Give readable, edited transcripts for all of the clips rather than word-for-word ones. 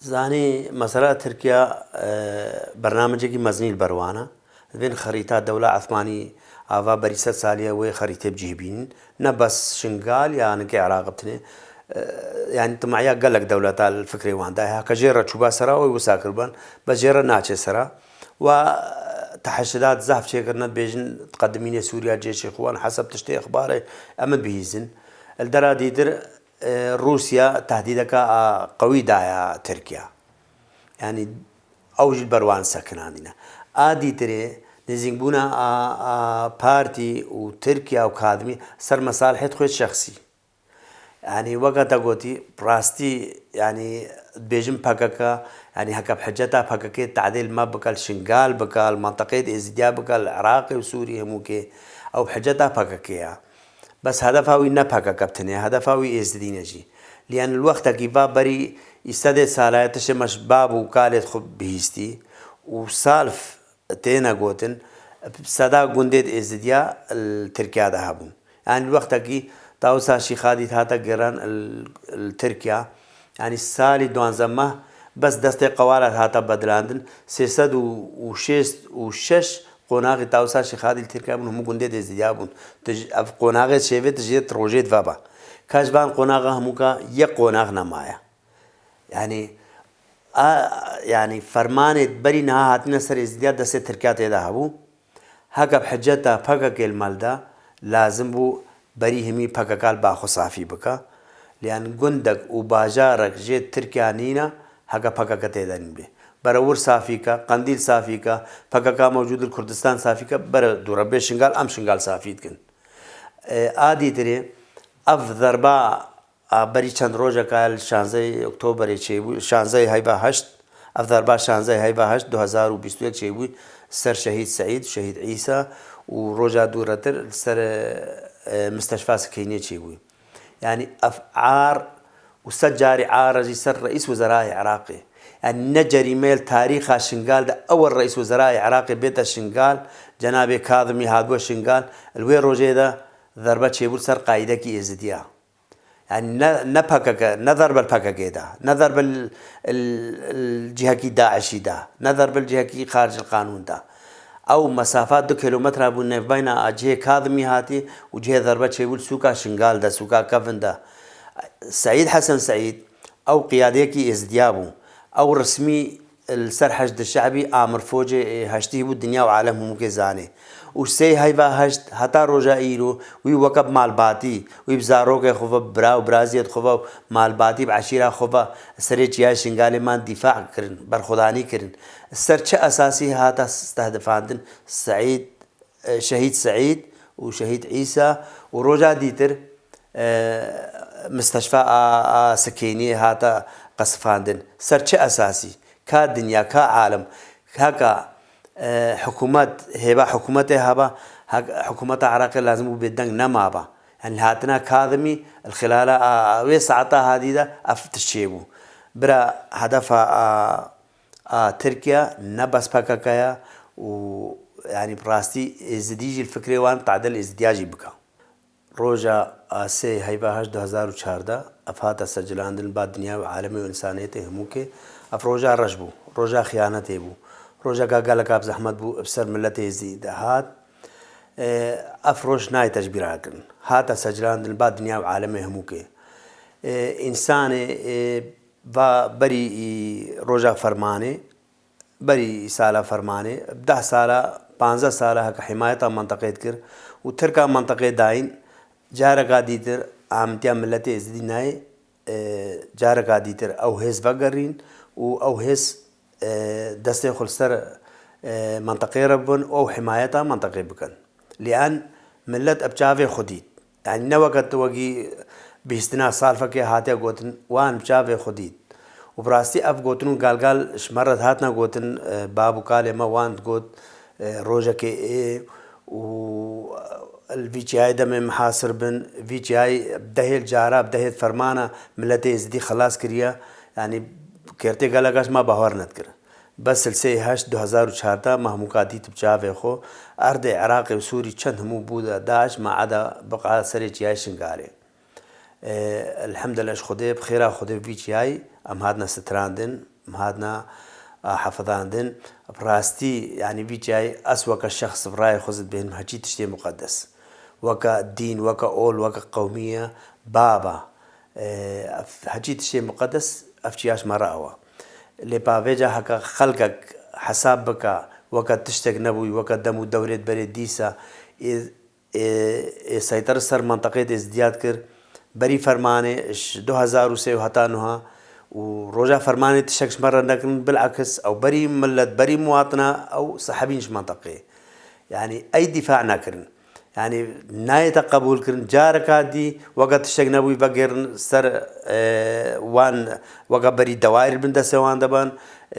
زاني مسألة تركيا برنامجي مزني البروانة بين خريطة دولة عثماني آفا بريسة سالية وخريطة بجيبين نبس شنغال يعني كعراق بتني يعني طمعيا قال لك دولة الفكري وعندها كجيرة شوبا سرا ويساكربان بجيرة ناتشة سرا وتحشدات زحف شيكرنا بيجن تقدمين سوريا جيش إخوان حسب تشتي أخباره أمد بيزن الدرا ديدر روسيا تهديدك قوي دايا تركيا يعني أوج البروان سكن عندنا آدي تري نزينبونا بارتي وتركيا وكادمي صار مصالح خوي شخصي يعني وقت قوتي براستي يعني بيجم بحقك يعني هكا بحجتها بحقك تعديل ما بقال شنغال بقال منطقة إزديا بقال العراق وسوريا موكي أو بحجتها بحقك بس هدفها نبحق كابتني هدفها إزدينجي لأن الوقت كيفا بري يستدعي سالات شمش باب وكالة خب بهستي وسالف تينا قوتن بصدا قنديد إزديا التركيا ذهبون يعني الوقت كي تاوسا شيخادي هاتا جيران التركيا يعني السالي دوان زمه بس دستي قوالات هاتا بدلاندن سيسد وشش قناغ تاوسا شيخادي التركيا من هم قنديد إزديابون أف قناغ شيفت تجيت روجيت فابا كاشبان قناغ هموكا يقناغ نمايا يعني يعني فرمان بري نها هاتنا سر إزدياد دستي تركيا تيدهبو هكا بحجتها فكك المال دا لازم بو بري همي فككال باخو صافي بكا لأن قندك وباجارك جيت تركيا نينا هكا فكك تيدن بي برور صافيكا قنديل صافيكا فككا موجود الكردستان صافيكا بر دوربي شنغال أم شنغال صافيتكن آدي تري أف ضربا بري چند روجا قال شانزي أكتوبر چيبو شانزي هايبا هشت أف ضربا شانزي هايبا هشت 2021 چيبو سر شهيد سعيد شهيد عيسى وروجا دورتر سر مستشفى سكينية چيبو يعني أفعار وسجاري عارجي سر رئيس وزراء عراقي يعني نجري ميل تاريخ شنغال ده أول رئيس وزراء عراقي بيت شنغال جناب كاظمي هادو شنغال الوي روجي ده ضربة چيبو سر قاعدة كي إزديا يعني نبهكك نظر بالبهكك ده نظر بالجهة كي داعشي ده نظر بالجهة كي خارج القانون ده أو مسافات 2 كيلومتر بين جهة كاظمي هاتي وجهة ضربة شيبول سوكا شنغال ده سوكا كفن ده سعيد حسن سعيد أو قياديكي إزديابو أو رسمي السرحشد الشعبي آمر فوجي هشتيه بالدنيا وعالمهم كزاني وسي هايبا هشت هتا روجا إيرو ويوكب مالباتي ويبزاروك خوفا براو برازيت خوفا مالباتي بعشيرة خوفا سريج يا شنغالي مان دفاع كرن برخداني كرن السرچ أساسي هاتا استهدفاندن سعيد شهيد سعيد وشهيد عيسى وروجا ديتر مستشفى سكينية هاتا قصفاندن سرچ أساسي كدنيا كعالم هكا حكومات هبا حكومته هبا حكومة العراق لازم بدن نمابا يعني هاتنا كاظمي الخلال وساعتها هذه ده أفتشيبو برا هدفها تركيا نبس بكاكايا ويعني براستي ازديج الفكري وان تعدل ازدياجي بكا روجا سي هيبا هش 2014 أفات سجلاندن بعد دنيا وعالمي وإنسانيته هموكي أفروجا رجبو روجا خيانته بو روجا قال لك أبز أحمد بو بسر ملته زيد هات أفروج ناي تجبيرها كن هات سجلاندن بعد دنيا وعالمي هموكي إنسان بري روجا فرماني بري سالة فرماني 10 سالة 15 سالة هك حماية منطقة كر وتركا منطقة داين جارة قاديتر عمتيا ملتي ازدي ناي جارة قاديتر أو هز بقرين أو هز دستي خلصر منطقة ربن أو حماية منطقة بكن لأن ملت أبجافي خديد يعني نوقت وقي بيستنا صالفة كي هاتي قوتن وان بجافي خديد وبراستي أف قوتن قال شمرت هاتنا قوتن بابو كالما وان قوت روجا كي و الفيجي دم محاصر بن فيجي بدهل جارا بدهل فرمانة ملتي ازدي خلاص كريا يعني كرتي قالكاش ما باور نذكر بس السي هاش 2004 مهموكاتي تبجافي خو أرض عراقي وسوري چند همو بودا داعش ما عدا بقى سري جاي شنغاري الحمد لله خدي بخيرا خدي فيجي ام هادنا ستراندن هادنا حفظاندن براستي يعني بيجاي أسوأ كشخص براي خزت بين هجي تشتي مقدس وكا دين وكا أول وكا قومية بابا هجي تشتي مقدس أفتياش مرأوة اللي بافيجا هكا خلقك حسابك وكا تشتك نبوي وكا دمو دوريت بريد ديسا سيطر سر منطقة ازدياد كر بري فرمانه 2003 هتا نها وروجا فرمانه تشكش مرة لكن بالعكس أو بري ملت بري مواطنة أو صحابينش منطقي يعني أي دفاع ناكرن يعني ناية قبول كرن جارك هادي وقت تشك نبوي بقر سر وان وقت بري دوائر بندسة وان دبان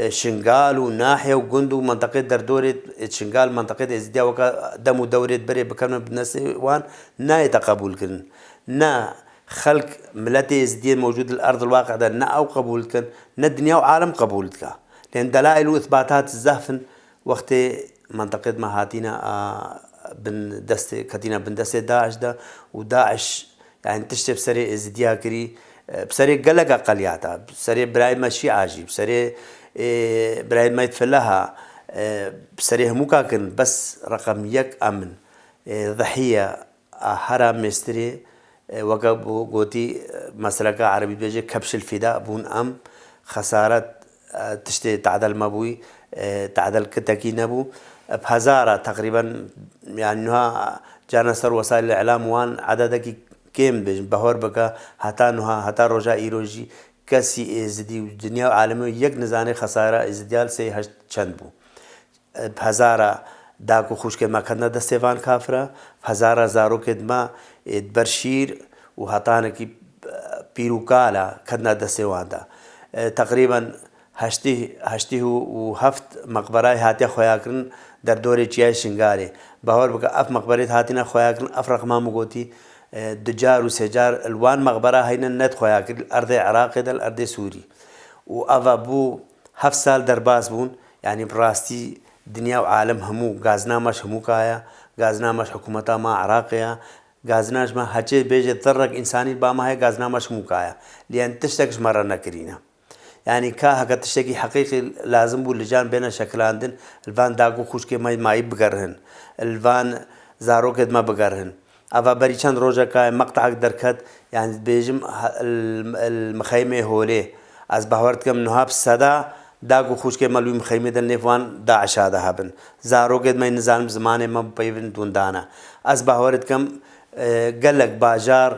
شنغال وناحية وجندو منطقة دردورة شنغال منطقة ازديا وقت دمو دورة بري بكرنا بنسة وان ناية قبول كرن نا خلق ملتي ازديا موجود الأرض الواقع ده نا أو قبول كن نا الدنيا وعالم قبولتك لأن دلائل وإثباتات الزهفن وقت منطقة ما هاتينا بن دست كتينا بن دست داعش ده وداعش يعني تشتي بسري ازديا كري بسري قلق أقلياتها بسري براي ماشي عاجي بسري براي ما يتفلها بسري هموكاكن بس رقم يك أمن ضحية حرام مستري وقب قوتي مسلكة عربي بيجي كبش الفداء بون أم خسارة تشتي تعدل مبوي تعدل كتاكي نبو بهزارة تقريبا يعني نها جانا سر وسائل الإعلام وان عددك كم بهور بك هتا نها هتا رجا إيروجي كسي إزدي الدنيا عالمي يك نزاني خسارة إزديال سي هشت چند بو بهزارة داكو خوش که ما کندن دستیوان کافره هزار زارو کدما برشیر و هتانه کی پیروکالا کندن دستیوان دا تقریبا هشتی و هفت مقبره هاتی خویاکرن در دوره چیای شنگاری باور بکه اف مقبره هاتینا خویاکرن اف رقم مگوتی دجار و سجار الوان مقبره هین نت خویاکرن ارض عراق دل ارض سوری و اوا بو هفت سال درباز بون يعني براستي دنيا وعالم همو غازنامش همو كايا غازنامش حكومتا ما عراقيا غازناش ما هجي بيجي تطرق انساني باما هي غازنامش همو كايا لان تشتكش مره نكرينا يعني كا هكا تشتكي حقيقي لازم بو لجان بين شكلاندن الفان داكو خوشكي ما بقرهن الفان زاروكد ما بقرهن افا بريشان روجا كاي مقطعك دركت يعني بيجم المخيمه هولي از باورت كم نهاب صدا داغو خوش کے ملوی مخیمه دل نفوان داعش هذا هبن زارو قد ما نظام زمانه ما بيبن دون دانا از باورت كم قلق باجار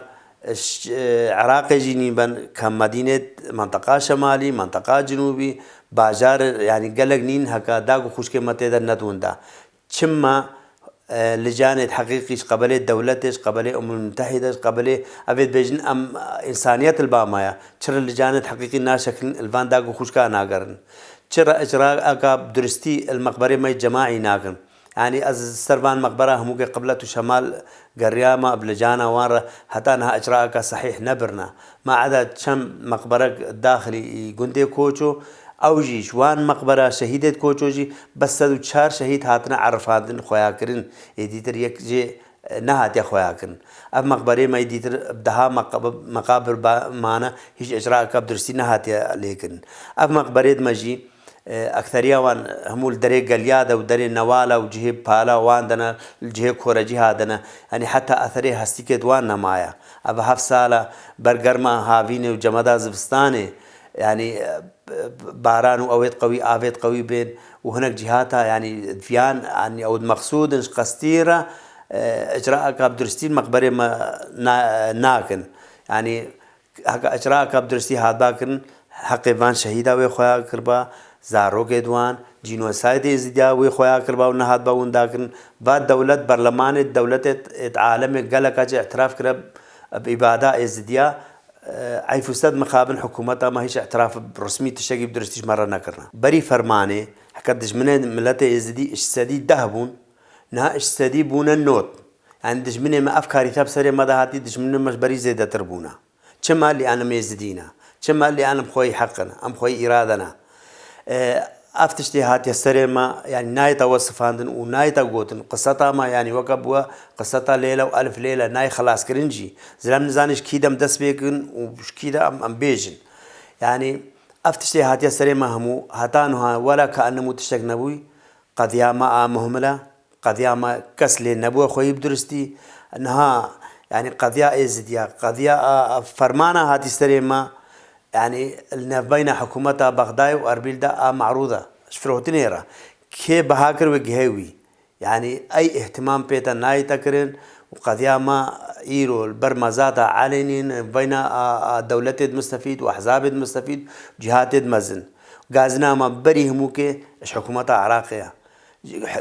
عراق جنيبا كم مدينة منطقة شمالي منطقة جنوبي باجار يعني قلق نين هكا داغو خوش کے متى ندون دا شما لجان حقيقيش قبل دولتش قبل المتحدة قبل أبيت بيجن أم إنسانية البامايا شر لجان حقيقي ناشكل الفان داغو خوشكا ناقرن شر إجراء أكاب درستي المقبرة ما جماعي ناقرن يعني از سربان مقبرة هموكي قبلة شمال قريامة بلجانا وارا حتى أنها إجراء صحيح نبرنا ما عدا شم مقبرة داخلي قندي كوچو أوجي شوان مقبرة شهيدة كوچوجي بس دو چار شهيد هاتنا عرفاندن خوياكرن يديتر يك جي نهات يا خوياكرن أف مقبرة ما يديتر بدها مقابر معنا هيش إجراء كابدرسي نهات يا ليكن أف مقبرة مجي أكثرية وان همول دري قليادة ودري نوالا وجهه بالا واندنا الجهه كورجي هادنا يعني حتى أثري هستيك دوان نمايا أف هف سالة برقرما هافيني وجمدا زفستاني يعني باران وأويت قوي آفيت قوي بين وهناك جهاتها يعني فيان يعني أو مقصود قصيرة إجراء كابدرستين مقبرة ما ناكن يعني إجراء كابدرستي هادباكن حق فان شهيدا ويخويا كربا زارو قدوان جينوسايد إزديا ويخويا كربا ونهاد باون داكن بعد دولة برلمان الدولة عالم قالك أجي اعتراف كرب بإبادة إزديا أي فساد مقابل حكومتها ما هيش اعتراف رسمي تشجع بدرستيش مرة نكرنا بري فرمانة حكدش من ملته إزدي إشتدي دهبون نها إشتدي بونا النوت عندش من ما أفكاري ثاب سري ماذا هاتي دش من مش بري زيادة تربونا كم اللي أنا ميزدينا كم اللي أنا مخوي حقنا أم خوي إرادنا أفتشتي هاتي السري ما يعني نايتا وصفاندن ونايتا قوتن قصتها ما يعني وكبوا قصتها ليلة وألف ليلة ناي خلاص كرنجي زلم نزانش كيدا مدس بيكن وش كيدا أم بيجن يعني افتشتي هاتيا سريما همو هاتانها ولا كأنمو تشتك نبوي قضية ما مهملة قضية ما كسل نبوي خوي بدرستي انها يعني قضية ازديا قضية فرمانة هاتي سريما يعني بين حكومتها بغداد واربيل دا معروضة شفروتنيرا كي بهاكر وجهوي يعني اي اهتمام بيتا ناي تكرن وقضية ما إيرو البرمزات علنين بين دولة مستفيد وأحزاب مستفيد جهات مزن غازنا ما بري هموكي إيش حكومة عراقية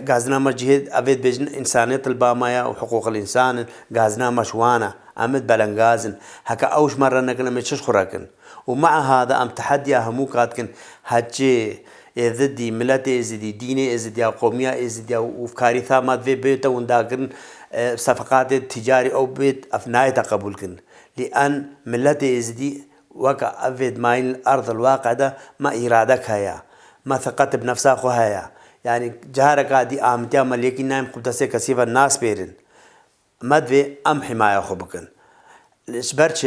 غازنا ما جهد أبيد بجن إنسانية البامايا وحقوق الإنسان غازنا مشوانا أمد بلنغازن هكا أوش مرة نكنا متشش خراكن ومع هذا أم تحدي هموكاتكن هاتشي ضدي ملتي ازدي ديني ازدي قومية ازدي وفكاري ثامات في بيتا ونداكن صفقات تجاري أو بيت أفناء تقبل كن لأن ملتي ازدي وكا أفيد ماين الأرض الواقع ده ما إرادك هيا ما ثقت بنفسك هيا يعني جهارك دي آمتيا مليكي نايم قبتسي كسيفا الناس بيرن مدفي أم حماية خبكن الإشبرش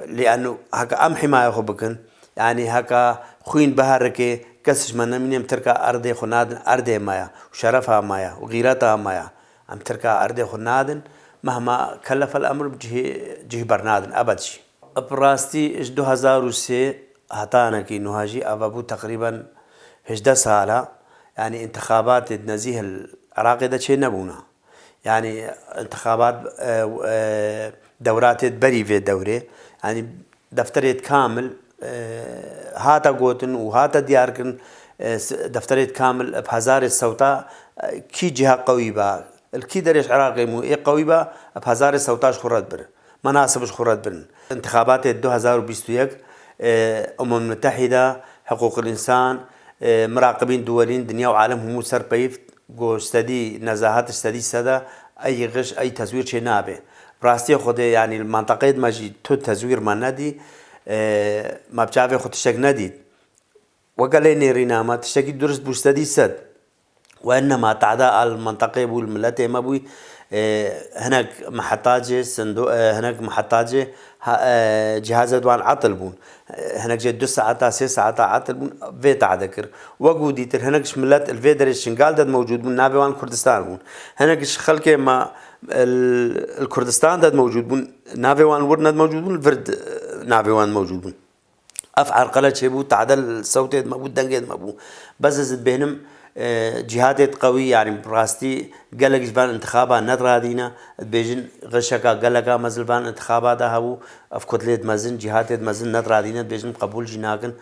لأنه هكا أم حماية خبكن يعني هكا خوين بهاركي كسش من منيم تركا أرضي خنادن أرضي مايا وشرفها مايا وغيرتها مايا أم تركا أرضي خنادن مهما كلف الأمر جه برنادن أبد شي براستي إج 2003 هتانا كي نهاجي أبابو تقريبا 11 سالة يعني انتخابات النزيه العراقي ده شيء نبونا يعني انتخابات دورات بري في الدورة يعني دفتريت كامل هاتا قوتن وهاتا دياركن دفتريت كامل بهزار الصوتا كي جهة قوي با الكي دريش عراقي مو ايه قوي با بهزار الصوتاش خرد بر مناسبش خرد برن انتخابات 2021 المتحدة حقوق الإنسان مراقبين دولين دنيا وعالم همو سر بيف جو استدي نزاهات استدي سدا اي غش اي تزوير شي نابه براستي خود يعني المنطقه ماجي تو تزوير ما ندي ما بتشافي خود تشك ندي وقال لي رينا ما تشكي درس بوستدي سد وانما تعداء المنطقه والملتي ما بوي هناك محطات صندوق هناك محطات جهاز دوان عطل بون هناك جد 2 ساعات 6 ساعات عطل بون فيت عذكر وجودي تر هناك شملت الفيدر الشنغال ده موجود بون نابوان كردستان بون هناك خلكه ما الكردستان ده موجود بون نابوان ورنا موجود بون الفرد نابوان موجود بون افعال قلت شيبو تعدل الصوت ما بو دنجد ما بو بس زد بينهم جهات قوية يعني براستي قالك جبان انتخابات نظرة دينا بيجن غشكا قالكا مزلبان انتخابات هاو افكتليت مزن جهات مزن نظرة دينا بيجن قبول جناكن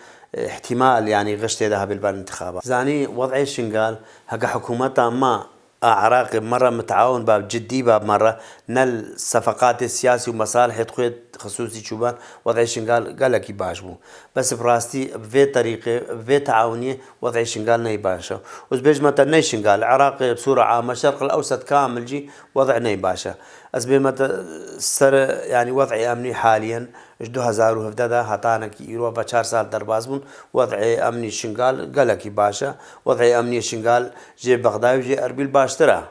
احتمال يعني غشتي ده بالبان انتخابات زاني وضعي شنقال هكا حكومتها ما عراقي مرة متعاون باب جدي باب مرة نل صفقات السياسي ومصالح تخويت خصوصي شوبان وضعي شنقال قالك يباشبو بس براستي في طريقة في تعاونية وضعي شنقال نيباشا وزبيج متى ني شنقال العراقي بصورة عامة الشرق الأوسط كامل جي وضع نيباشا أزبي متى سر يعني وضعي أمني حاليا 2017 هتانا كي يروى 4 سال دربازبون وضعي أمني شنقال قالك يباشا وضعي أمني شنقال جي بغداد وجي أربيل باشترا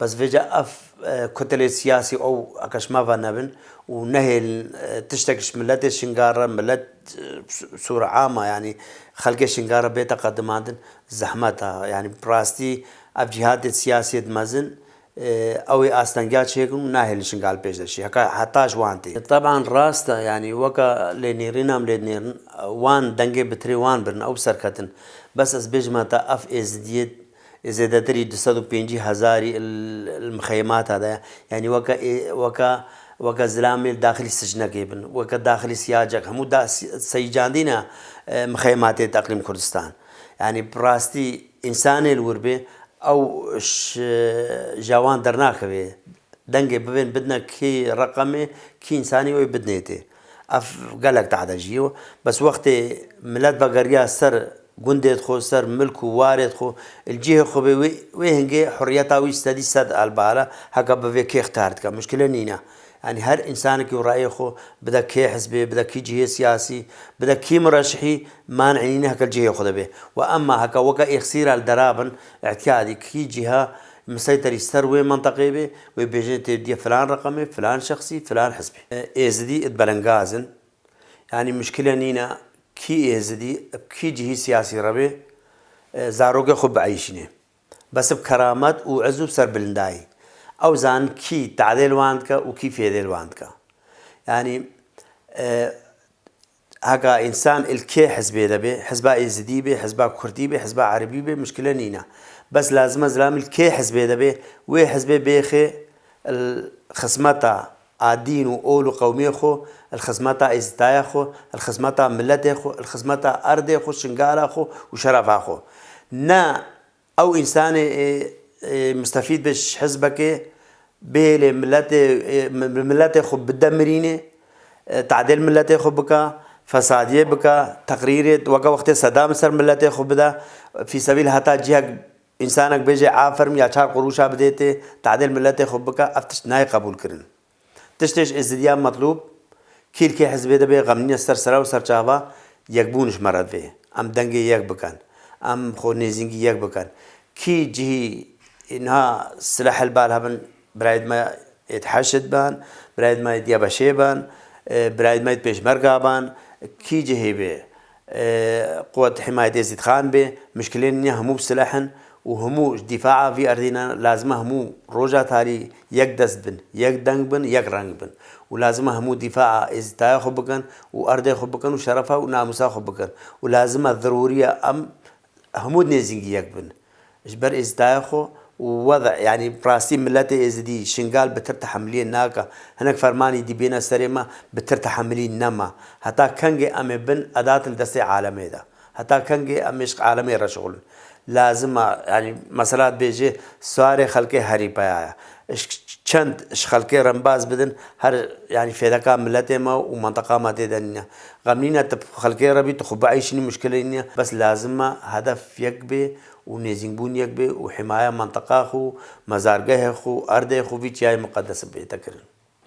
بس فيجا أف كتلة سياسي أو أكشما فنبن ونهي تشتكش ملت الشنقارة ملت بصورة عامة يعني خلق الشنقارة بيتا قدماتن زحمتها يعني براستي أف جهات السياسية مزن أوي أستنجات شيكون ناهل شنقال بيش دشي حتى وانتي طبعا راستا يعني وكا لنيرينام لنيرن وان دنجي بتري وان برن أو سركتن بس أسبيج ماتا أف إزديد إذا تري 250,000 المخيمات هذا يعني وكا زلامي داخل السجن كيبن وكا داخل سياجك همو سيجاندينا مخيمات اقليم كردستان يعني براستي انساني الوربي او جوان درناك به دنجي بين بدنا كي رقمي كي انساني وي بدنيتي اف قالك تعال جيو بس وقت ملاد بقريا سر قندت خو سر ملك وارد خو الجهه خو ويهنجي حريتها ويستدي سد البالا هكا بفي كي اختارت كمشكله نينا يعني هر انسان كي رايه خو بدا كي حزبي بدا كي جهه سياسي بدا كي مرشحي مانعيني هكا الجهه خو به واما هكا وكا يخسير الدرابن اعتقادي كي جهه مسيطر يستروي منطقي به وبيجي تدي فلان رقمي فلان شخصي فلان حزبي ازدي اتبلنغازن يعني مشكله نينا كي إزدي كي جهة سياسي ربي زاروجة خب عيشني بس بكرامات وعزو بسر بلنداي أو زان كي تعديل واندك وكي فيديل واندك يعني هكا إنسان الكي حزبي دبي حزبا إزدي بي حزبا كردي بي حزبا عربي بي مشكلة نينا بس لازم زلام الكي حزبي دبي وي حزبي بيخي الخصمتا عدين وأولو قومي خو الخصمتا إزدايا خو الخصمتا ملتي خو الخصمتا أرضي خو شنقارا خو وشرفا خو نا أو إنسان مستفيد بش حزبك بيلي ملتي خو بدمريني تعديل ملتي خو بكا فسادية بكا تقرير وقت صدام سر ملتي خو بدا في سبيل حتى جهة إنسانك بيجي عافرم يا 4 قروشا بديتي تعديل ملتي خو بكا أفتش ناي قبول كرن تشتش ازدياد مطلوب كيل كي حزبي دبي غمني سر سرا وسر چاوا يكبونش مرض به ام دنگي يك بكن ام خو نيزنگي يك بكن كي جي انها سلاح البال هبن برايد ما يتحشد بان برايد ما يديابشي بان برايد ما يتبيشمرقا بان كي جي به قوة حماية يزيد خان به مشكلين همو بسلاحن وهمو دفاع في أرضنا لازم همو روجا تالي يك دست بن يك دنگ بن يك رنگ بن ولازم همو دفاع ازدايا خو بكن وأرضي خو بكن وشرفها وناموسا خو بكن ولازم الضرورية همو نيزنگي يك بن اجبر ازدايا خو ووضع يعني براسي ملتي ازدي شنقال بتر تحملي ناكا هناك فرماني دي بينا سريما بتر تحملي نما حتى كنجي أمي بن أداة الدستي عالمي دا حتى كنجي أميش عالمي رشغل لازم يعني مسألة بيجي سواري خلقي هري بايا چند خلقي رمباز بدن هر يعني فيدكا ملتي ما ومنطقة ما تدنيا غمنينا تب خلقي ربي تخبى عيشني مشكلة بس لازم هدف يكبي ونيزنبون يكبي وحماية منطقة خو مزارجه خو أرض خو في شيء مقدس بيتكرن